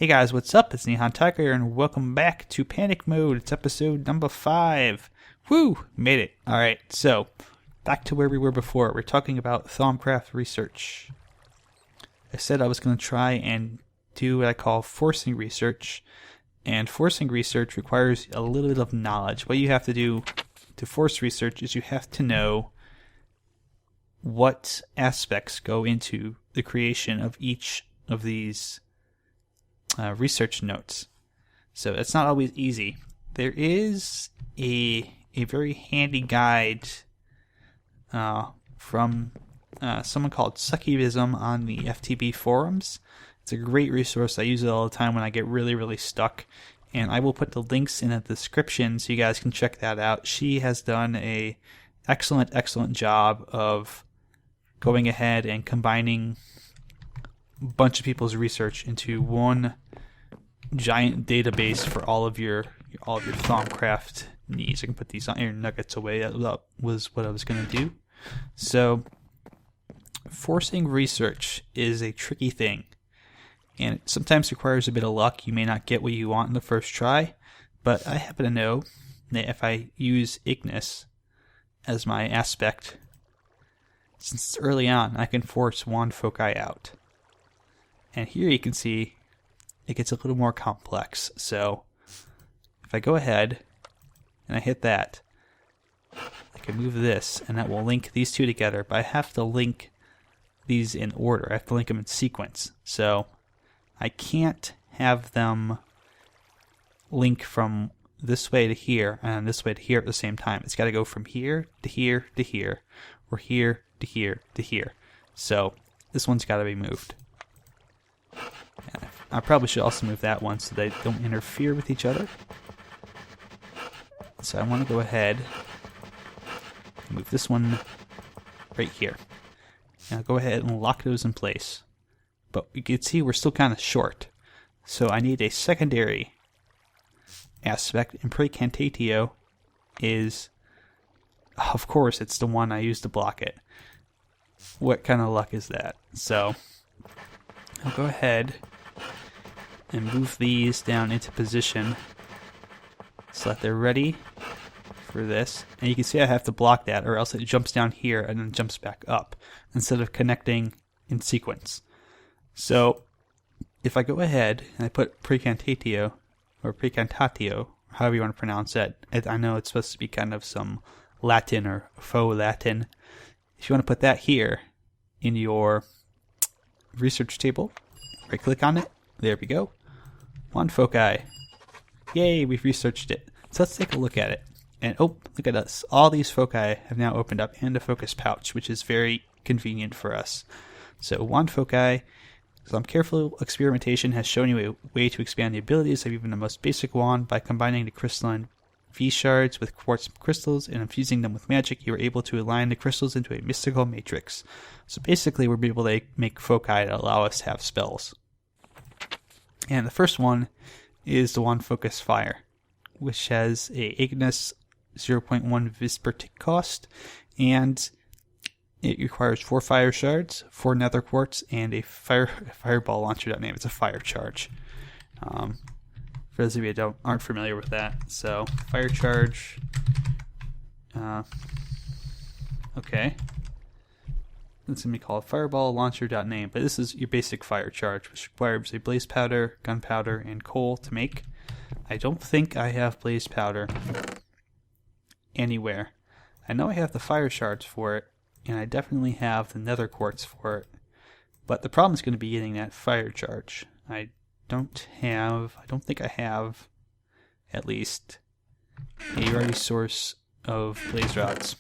Hey guys, what's up? It's NihonTiger and welcome back to Panic Mode. It's episode number 5. Woo! Made it. Alright, so back to where we were before. We're talking about Thaumcraft research. I said I was going to try and do what I call forcing research. And forcing research requires a little bit of knowledge. What you have to do to force research is you have to know what aspects go into the creation of each of these research notes. So it's not always easy. There is a very handy guide from someone called Succubism on the FTB forums. It's a great resource. I use it all the time when I get really stuck. And I will put the links in the description so you guys can check that out. She has done a excellent job of going ahead and combining a bunch of people's research into one giant database for all of your Thaumcraft needs. I can put these iron nuggets away. That was what I was going to do. So, forcing research is a tricky thing, and it sometimes requires a bit of luck. You may not get what you want in the first try, but I happen to know that if I use Ignis as my aspect, since it's early on, I can force one foci out. And here you can see it gets a little more complex. So if I go ahead and I hit that, I can move this and that will link these two together, but I have to link these in order. I have to link them in sequence. So I can't have them link from this way to here and this way to here at the same time. It's got to go from here to here to here, or here to here to here. So this one's got to be moved. And I probably should also move that one so they don't interfere with each other. So I want to go ahead and move this one right here. And I'll go ahead and lock those in place. But you can see we're still kind of short. So I need a secondary aspect, and Precantatio is, of course, it's the one I use to block it. What kind of luck is that? So I'll go ahead and move these down into position so that they're ready for this. And you can see I have to block that, or else it jumps down here and then jumps back up instead of connecting in sequence. So if I go ahead and I put Precantatio, or Precantatio, however you want to pronounce it, I know it's supposed to be kind of some Latin or faux Latin. If you want to put that here in your research table, right click on it, there we go. One foci. Yay, we've researched it. So let's take a look at it. And oh, look at us. All these foci have now opened up, and a focus pouch, which is very convenient for us. So one foci. Some careful experimentation has shown you a way to expand the abilities of even the most basic wand. By combining the crystalline V shards with quartz crystals and infusing them with magic, you are able to align the crystals into a mystical matrix. So basically, we're able to make foci that allow us to have spells. And the first one is the Wand Focus Fire, which has a Ignis 0.1 Visper tick cost, and it requires 4 fire shards, 4 nether quartz, and a fireball launcher. Name. It's a fire charge. For those of you who aren't familiar with that, so fire charge. Okay. It's going to be called fireball launcher.name, but this is your basic fire charge, which requires a blaze powder, gunpowder, and coal to make. I don't think I have blaze powder anywhere. I know I have the fire shards for it, and I definitely have the nether quartz for it, but the problem is going to be getting that fire charge. I don't think I have at least a ready source of blaze rods,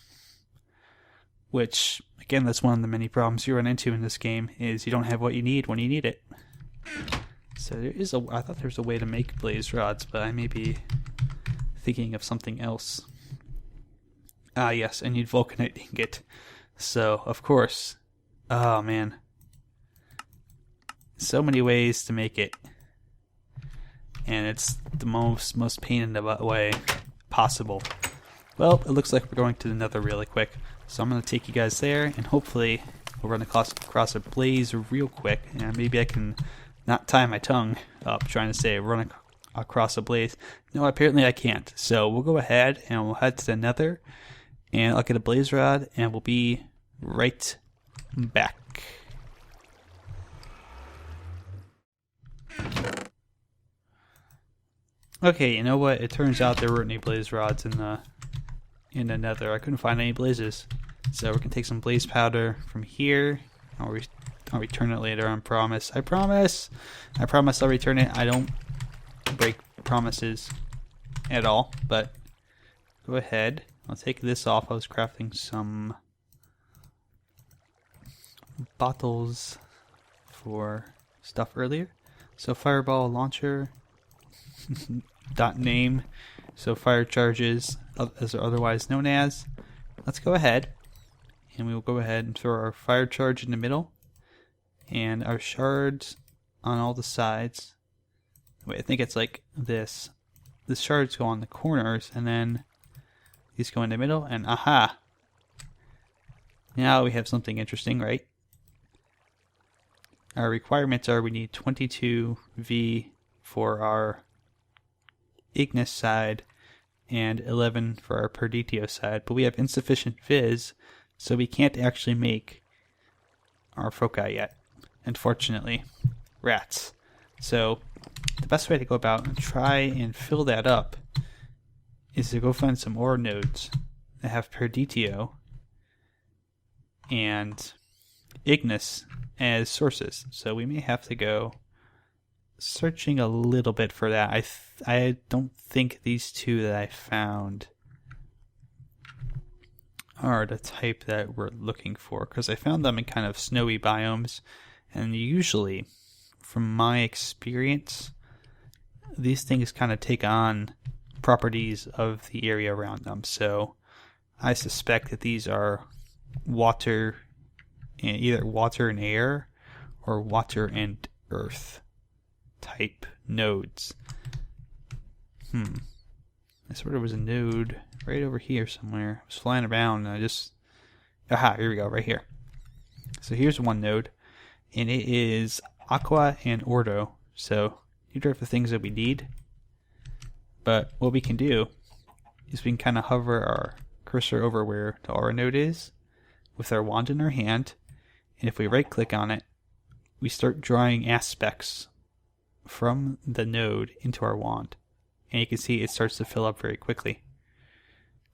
which, again, that's one of the many problems you run into in this game, is you don't have what you need when you need it. So I thought there was a way to make blaze rods, but I may be thinking of something else. Ah, yes, I need vulcanite ingot. So, of course, oh man, so many ways to make it, and it's the most pain in the butt way possible. Well, it looks like we're going to the nether really quick, so I'm going to take you guys there, and hopefully we'll run across a blaze real quick, and maybe I can not tie my tongue up trying to say run across a blaze. No, apparently I can't. So we'll go ahead and we'll head to the nether, and I'll get a blaze rod, and we'll be right back. Okay, you know what? It turns out there weren't any blaze rods in the nether. I couldn't find any blazes. So we're gonna take some blaze powder from here. I'll return it later, I promise. I promise I'll return it. I don't break promises at all, but go ahead. I'll take this off. I was crafting some bottles for stuff earlier. So fireball launcher dot name, so fire charges as are otherwise known as. Let's go ahead and we will go ahead and throw our fire charge in the middle and our shards on all the sides. Wait, I think it's like this. The shards go on the corners and then these go in the middle, and aha! Now we have something interesting, right? Our requirements are we need 22V for our Ignis side and 11 for our Perditio side, but we have insufficient Viz, so we can't actually make our foci yet, unfortunately. Rats. So the best way to go about and try and fill that up is to go find some ore nodes that have Perditio and Ignis as sources. So we may have to go searching a little bit for that. I don't think these two that I found are the type that we're looking for, because I found them in kind of snowy biomes, and usually, from my experience, these things kind of take on properties of the area around them. So I suspect that these are water, either water and air or water and earth type nodes. I swear there was a node right over here somewhere. I was flying around and I just... Aha, here we go, right here. So here's one node, and it is Aqua and Ordo. So these are the things that we need. But what we can do is we can kind of hover our cursor over where the Aura node is with our wand in our hand, and if we right click on it, we start drawing aspects from the node into our wand, and you can see it starts to fill up very quickly.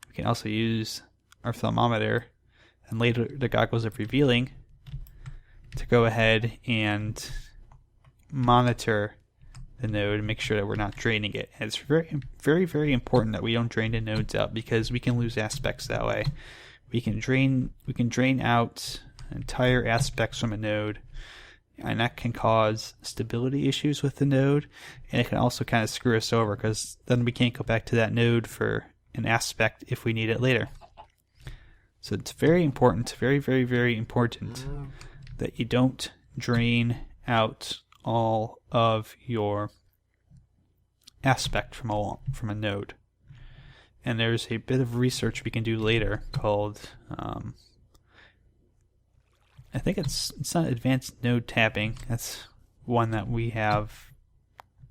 We can also use our thermometer and later the goggles of revealing to go ahead and monitor the node and make sure that we're not draining it. And it's very, very, very important that we don't drain the nodes out, because we can lose aspects that way. We can drain out entire aspects from a node, and that can cause stability issues with the node, and it can also kind of screw us over, because then we can't go back to that node for an aspect if we need it later. So it's very important, very, very, very important that you don't drain out all of your aspect from a node. And there's a bit of research we can do later called I think it's not advanced node tapping. That's one that we have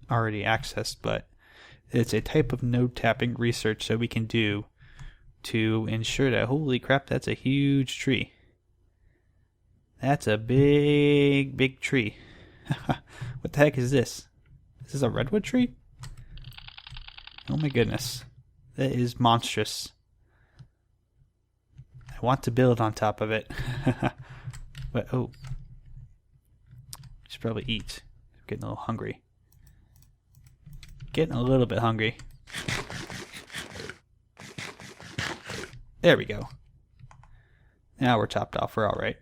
already accessed, but it's a type of node tapping research that we can do to ensure that, holy crap, that's a huge tree. That's a big, big tree. What the heck is this? Is this a redwood tree? Oh my goodness. That is monstrous. I want to build on top of it. But, oh. I should probably eat. I'm getting a little hungry. Getting a little bit hungry. There we go. Now we're topped off. We're alright.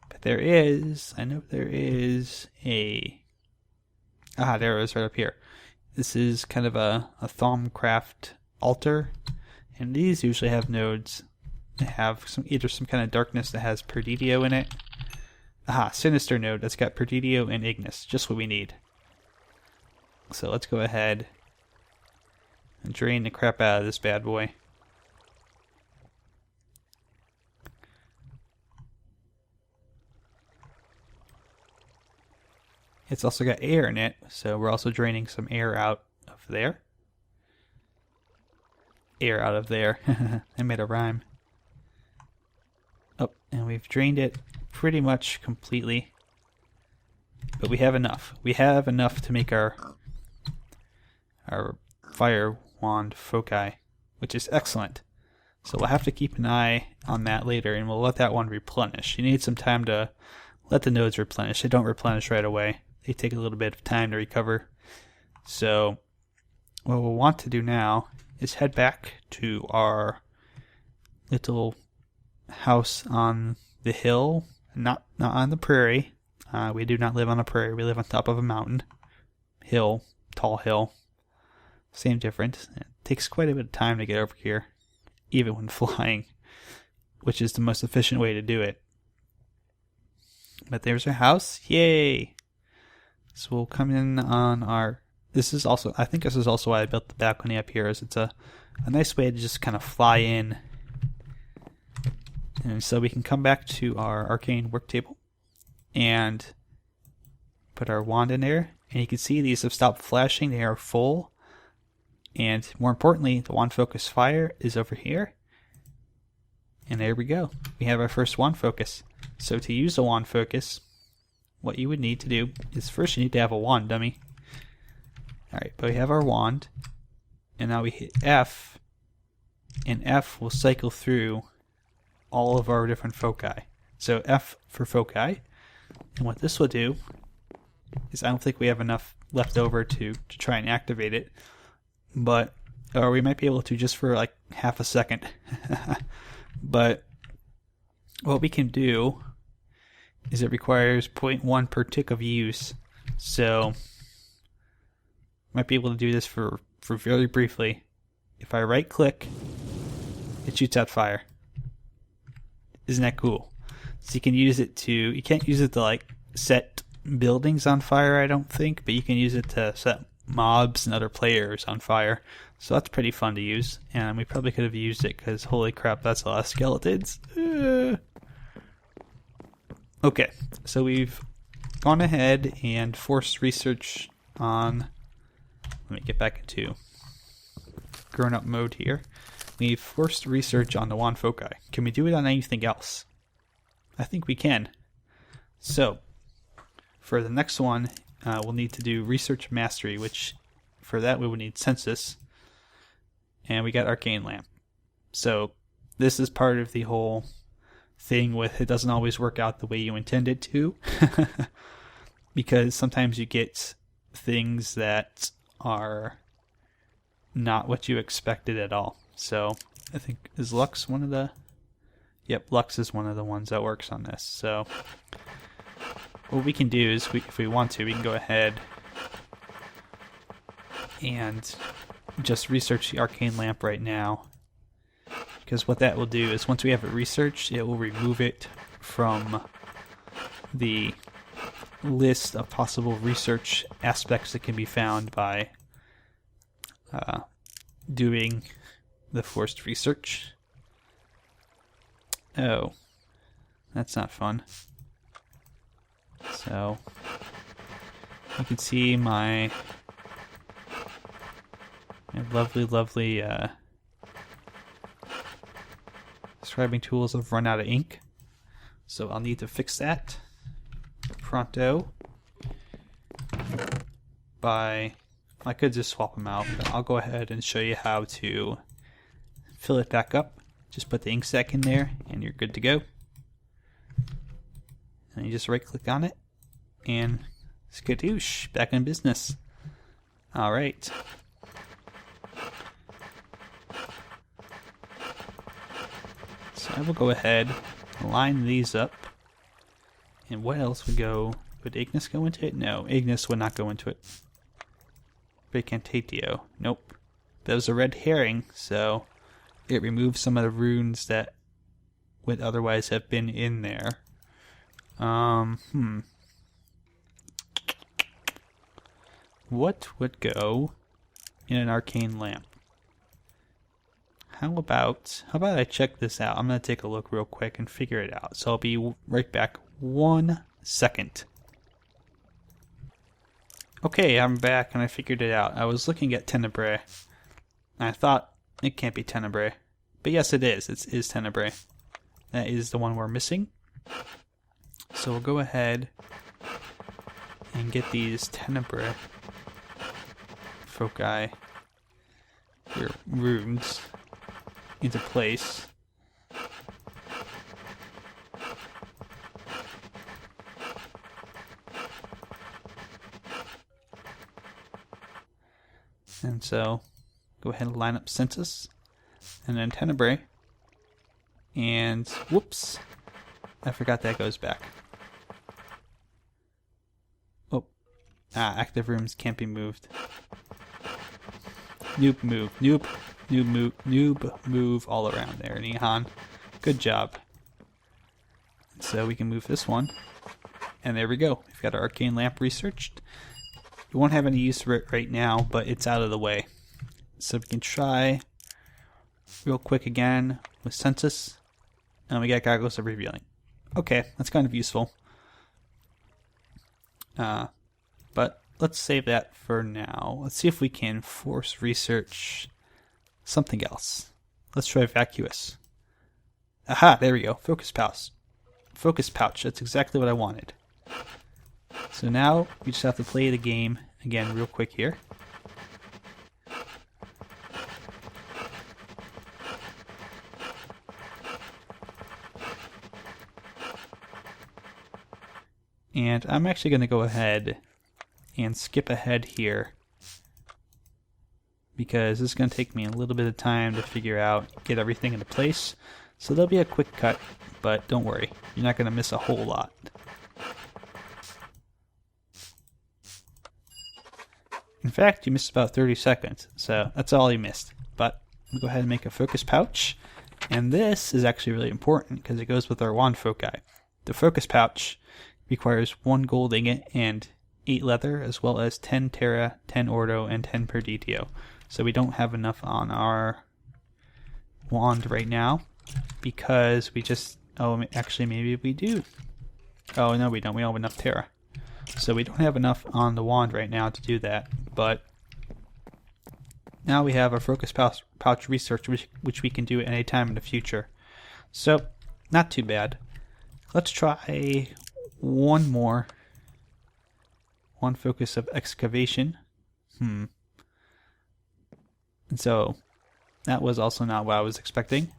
But there is... I know there is a... Ah, there it is right up here. This is kind of a Thaumcraft altar. And these usually have nodes that have either some kind of darkness that has Perditio in it. Aha, Sinister node that's got Perditio and Ignis. Just what we need. So let's go ahead and drain the crap out of this bad boy. It's also got air in it, so we're also draining some air out of there. Air out of there. I made a rhyme. Oh, and we've drained it pretty much completely. But we have enough. We have enough to make our fire wand foci, which is excellent. So we'll have to keep an eye on that later, and we'll let that one replenish. You need some time to let the nodes replenish. They don't replenish right away. They take a little bit of time to recover. So what we'll want to do now is head back to our little house on the hill, not on the prairie. We do not live on a prairie. We live on top of a mountain. Hill, tall hill. Same difference. It takes quite a bit of time to get over here, even when flying, which is the most efficient way to do it. But there's our house. Yay! So we'll come in on our... This is also... I think this is also why I built the balcony up here, is it's a nice way to just kind of fly in. And so we can come back to our arcane work table and put our wand in there. And you can see these have stopped flashing. They are full. And more importantly, the wand focus fire is over here. And there we go. We have our first wand focus. So to use a wand focus, what you would need to do is first you need to have a wand dummy. Alright, but we have our wand. And now we hit F. And F will cycle through all of our different foci. So F for foci. And what this will do is, I don't think we have enough left over to try and activate it. Or we might be able to just for like half a second. But what we can do is it requires 0.1 per tick of use. So might be able to do this for very briefly. If I right click, it shoots out fire. Isn't that cool? So you can use it to, you can't use it to like set buildings on fire, I don't think, but you can use it to set mobs and other players on fire. So that's pretty fun to use, and we probably could have used it because holy crap, that's a lot of skeletons. Okay, so we've gone ahead and forced research on, let me get back into grown-up mode here. We've forced research on the wand foci. Can we do it on anything else? I think we can. So for the next one, we'll need to do research mastery, which for that we would need census, and we got arcane lamp. So this is part of the whole thing with it doesn't always work out the way you intend it to, because sometimes you get things that are not what you expected at all. So I think, is Lux one of the... Yep, Lux is one of the ones that works on this. So what we can do is, if we want to, we can go ahead and just research the arcane lamp right now. Because what that will do is, once we have it researched, it will remove it from the list of possible research aspects that can be found by doing the forced research. Oh, that's not fun. So you can see my lovely scribing tools have run out of ink. So I'll need to fix that pronto by, I could just swap them out, but I'll go ahead and show you how to fill it back up. Just put the ink sac in there and you're good to go. And you just right click on it and skadoosh, back in business. Alright. So I will go ahead, line these up. And what else would go? Would Ignis go into it? No, Ignis would not go into it. Vacantatio. Nope. That was a red herring, so it removes some of the runes that would otherwise have been in there. What would go in an arcane lamp? How about I check this out? I'm going to take a look real quick and figure it out. So I'll be right back 1 second. Okay, I'm back and I figured it out. I was looking at Tenebrae. And I thought it can't be Tenebrae. But yes, it is. It is Tenebrae. That is the one we're missing. So we'll go ahead and get these Tenebrae foci, or runes, into place. And so, go ahead and line up Census, and then Tenebrae, and whoops, I forgot that goes back. Oh, active rooms can't be moved. Noob move, noob move all around there, Nihon. Good job. So we can move this one, and there we go. We've got our arcane lamp researched. We won't have any use for it right now, but it's out of the way. So we can try real quick again with Census, and we got Goggles of Revealing. Okay, that's kind of useful. But let's save that for now. Let's see if we can force research something else. Let's try Vacuous. Aha, there we go. Focus pouch. Focus pouch. That's exactly what I wanted. So now we just have to play the game again real quick here. And I'm actually going to go ahead and skip ahead here because this is going to take me a little bit of time to figure out, get everything into place. So there'll be a quick cut, but don't worry, you're not going to miss a whole lot. In fact, you missed about 30 seconds, so that's all you missed. But we'll go ahead and make a focus pouch. And this is actually really important because it goes with our wand foci. The focus pouch requires 1 gold ingot and 8 leather, as well as 10 terra, 10 ordo, and 10 perditio. So we don't have enough on our wand right now because we just... Oh, actually maybe we do. Oh, no we don't. We don't have enough terra. So we don't have enough on the wand right now to do that, but now we have our focus pouch research, which we can do at any time in the future. So, not too bad. Let's try one more. One focus of excavation. And so, that was also not what I was expecting.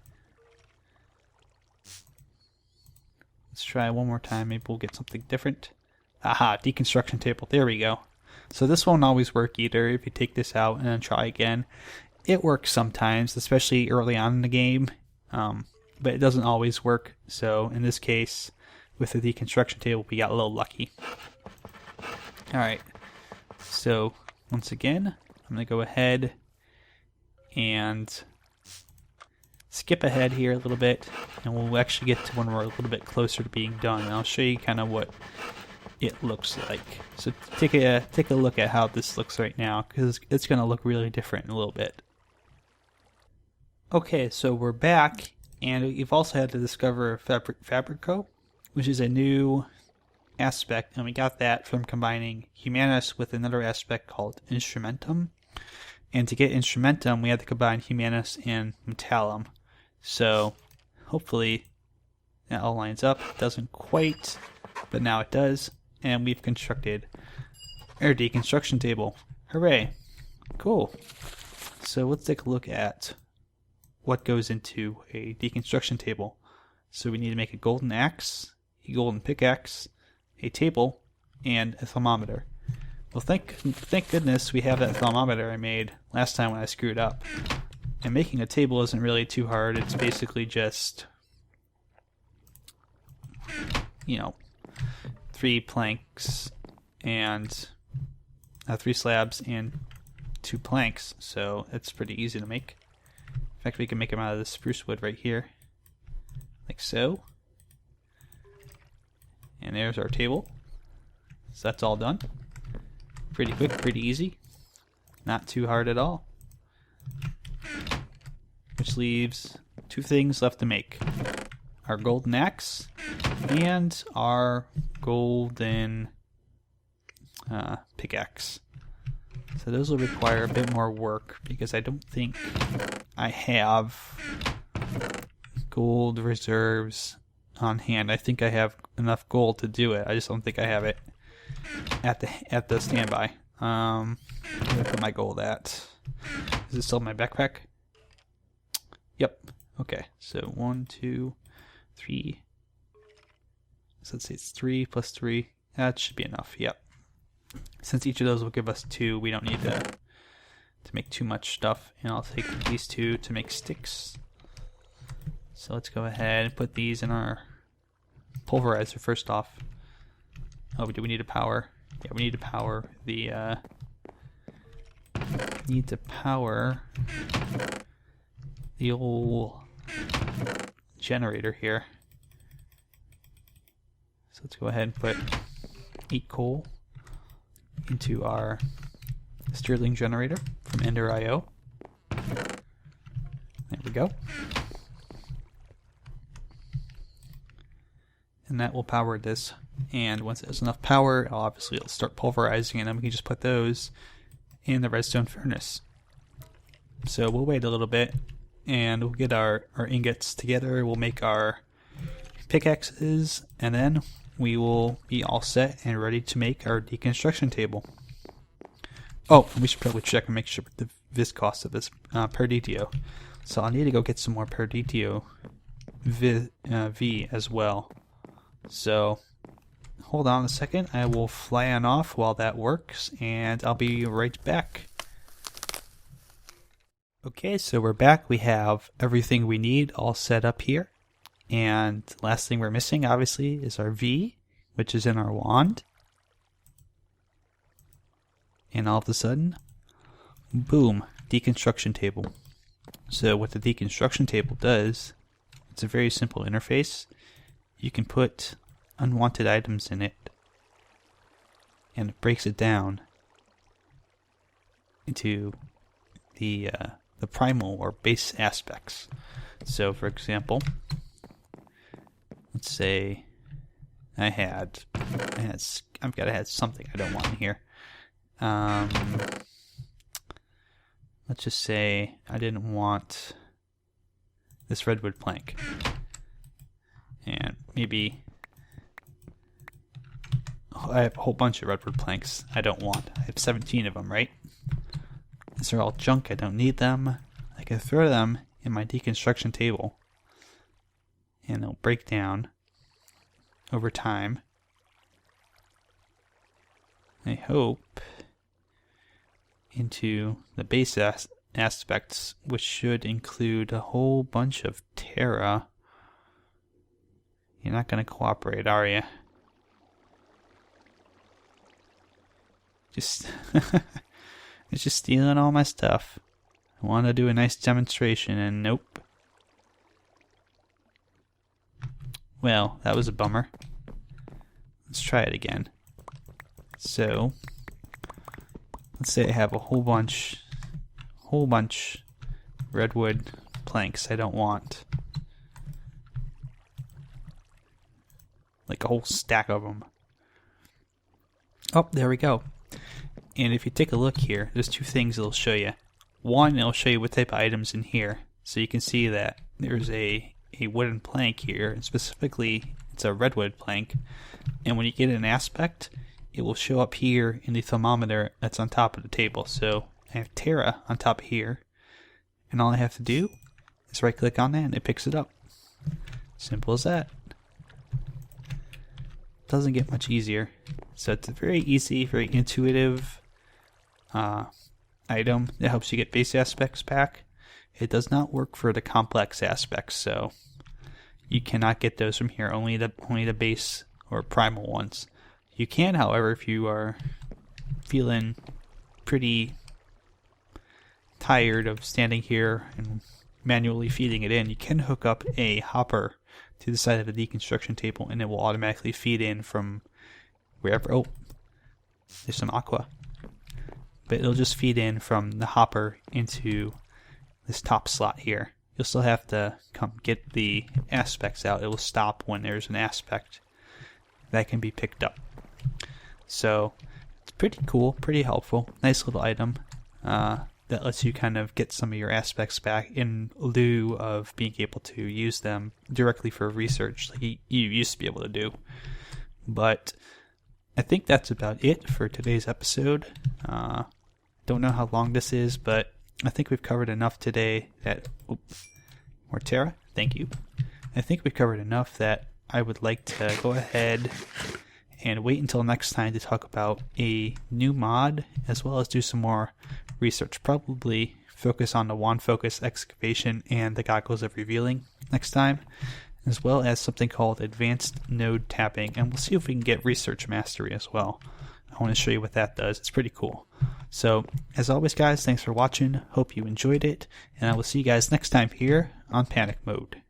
Let's try one more time. Maybe we'll get something different. Aha, deconstruction table. There we go. So this won't always work either if you take this out and then try again. It works sometimes, especially early on in the game, but it doesn't always work. So in this case, with the deconstruction table, we got a little lucky. Alright, so once again, I'm going to go ahead and skip ahead here a little bit, and we'll actually get to when we're a little bit closer to being done. And I'll show you kind of what it looks like. So take a look at how this looks right now, because it's going to look really different in a little bit. Okay, so we're back, and we've also had to discover Fabrico, which is a new aspect, and we got that from combining Humanus with another aspect called Instrumentum. And to get Instrumentum, we had to combine Humanus and Metallum. So hopefully that all lines up. It doesn't quite, but now it does. And we've constructed our deconstruction table. Hooray! Cool. So let's take a look at what goes into a deconstruction table. So we need to make a golden axe, a golden pickaxe, a table, and a thermometer. Well, thank goodness we have that thermometer I made last time when I screwed up. And making a table isn't really too hard. It's basically just, 3 planks and 3 slabs and 2 planks, so it's pretty easy to make. In fact, we can make them out of this spruce wood right here, like so. And there's our table. So that's all done. Pretty quick, pretty easy. Not too hard at all. Which leaves 2 things left to make. Our golden axe and our golden pickaxe. So those will require a bit more work because I don't think I have gold reserves on hand. I think I have enough gold to do it. I just don't think I have it at the standby. Where did I put my gold at? Is it still in my backpack? Yep. Okay. So 1, 2, 3. So let's see, it's 3 plus 3. That should be enough. Yep. Since each of those will give us 2, we don't need to make too much stuff. And I'll take these 2 to make sticks. So let's go ahead and put these in our pulverizer first off. Oh, do we need to power? Yeah, we need to power the old generator here. So let's go ahead and put 8 coal into our Stirling generator from Ender.io. There we go. And that will power this. And once it has enough power, obviously it'll start pulverizing, and then we can just put those in the redstone furnace. So we'll wait a little bit, and we'll get our ingots together. We'll make our pickaxes, and then we will be all set and ready to make our deconstruction table. Oh, we should probably check and make sure the vis cost of this Perditio. So I'll need to go get some more Perditio V as well. So hold on a second. I will fly on off while that works, and I'll be right back. Okay, so we're back. We have everything we need all set up here. And the last thing we're missing, obviously, is our V, which is in our wand. And all of a sudden, boom, deconstruction table. So what the deconstruction table does, it's a very simple interface. You can put unwanted items in it, and it breaks it down into the primal or base aspects. So, for example, let's say I've got to have something I don't want in here. Let's just say I didn't want this redwood plank, and maybe I have a whole bunch of redwood planks I don't want. I have 17 of them, right? These are all junk. I don't need them. I can throw them in my deconstruction table, and they'll break down over time. I hope into the base aspects, which should include a whole bunch of Terra. You're not going to cooperate, are you? It's just stealing all my stuff. I want to do a nice demonstration, and nope. Well, that was a bummer. Let's try it again. So, let's say I have a whole bunch redwood planks I don't want. Like a whole stack of them. Oh, there we go. And if you take a look here, there's 2 things it'll show you. One, it'll show you what type of items in here. So you can see that there's a wooden plank here, and specifically it's a redwood plank. And when you get an aspect, it will show up here in the thermometer that's on top of the table. So I have Terra on top of here, and all I have to do is right click on that and it picks it up. Simple as that. Doesn't get much easier. So it's a very easy, very intuitive item that helps you get base aspects back. It does not work for the complex aspects, so you cannot get those from here. Only the base or primal ones. You can, however, if you are feeling pretty tired of standing here and manually feeding it in, you can hook up a hopper to the side of the deconstruction table, and it will automatically feed in from wherever. Oh, there's some aqua. But it'll just feed in from the hopper into this top slot here. You'll still have to come get the aspects out. It will stop when there's an aspect that can be picked up. So it's pretty cool, pretty helpful. Nice little item that lets you kind of get some of your aspects back in lieu of being able to use them directly for research like you used to be able to do. But I think that's about it for today's episode. Don't know how long this is, but I think we've covered enough today that... Mortera, thank you. I think we've covered enough that I would like to go ahead and wait until next time to talk about a new mod, as well as do some more research. Probably focus on the wand focus excavation and the goggles of revealing next time, as well as something called advanced node tapping, and we'll see if we can get research mastery as well. I want to show you what that does. It's pretty cool. So, as always guys, thanks for watching. Hope you enjoyed it, and I will see you guys next time here on Panic Mode.